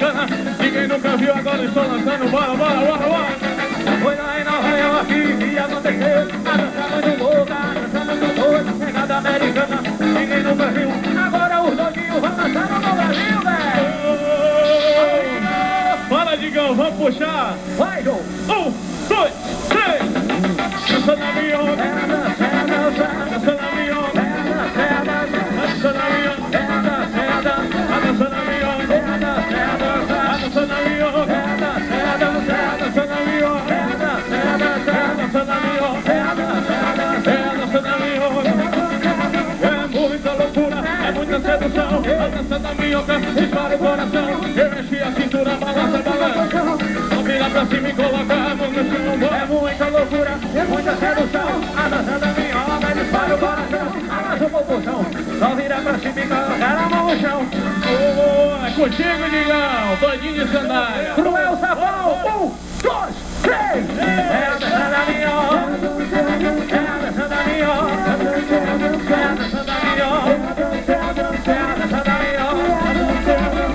Americana. Ninguém nunca viu, agora estou lançando. Bora, bora, bora, bora. Foi lá em Nova York que aconteceu. A dança muito louca, a dança muito doida. Pegada americana, ninguém nunca viu. Agora os doidinhos vão dançar no Brasil, velho. Fala, Digão, vamos puxar. Vai, João. 1, 2, 3. Dança na minhoca. Dança na minhoca. Dança na minhoca. A dança na minhoca. A dança na minhoca. A dança na minhoca. A dança na minhoca. É a dança da minhoca. É muita loucura, é muita sedução. A dança da minhoca dispara o coração. Eu enchi a cintura, balança, balança. Só vira pra cima e coloca a mão no chão. É muita loucura, é muita sedução. A dança da minhoca dispara o coração. Arrasa o popozão. Só vira pra cima e coloca a mão no chão. Oh, é contigo, Digão. Doidinho de sandália. Cruel Sapão. 1, 2, 3. É a dança da minhoca. É a dança da minhoca. É a dança da minhoca. É a dança da minhoca. É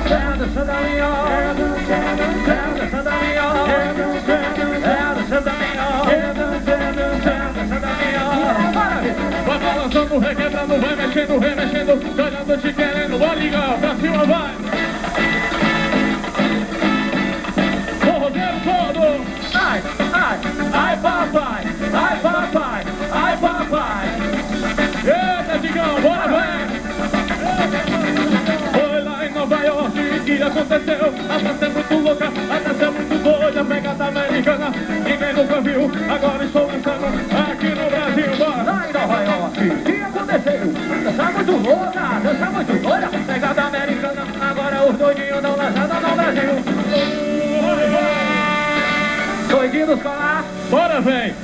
a dança da minhoca. É a dança da minhoca. É a dança da minhoca. É a dança da minhoca. Vai balançando, requebrando, vai mexendo, remexendo. Olhando, te querendo, vai ligar, pra cima vai. O rodeiro todo. Ai, ai, ai papai, ai papai, ai papai. Eita, Digão, bora, vem. Foi lá em Nova York que aconteceu. A dança é muito louca, a dança é muito doida. Pegada americana, ninguém nunca viu. Agora estou lançando aqui no Brasil. Bora lá em Nova York que aconteceu. Dança muito louca, dança muito doida. Pegada americana, agora os doidinhos dão lançada no Brasil. Doidinhos colar. Bora, vem.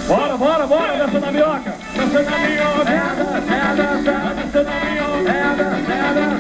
Bora, bora, bora. Dança da minhoca. Dança da minhoca. É a dança, é a dança. A dança da minhoca. É a dança, é a dança.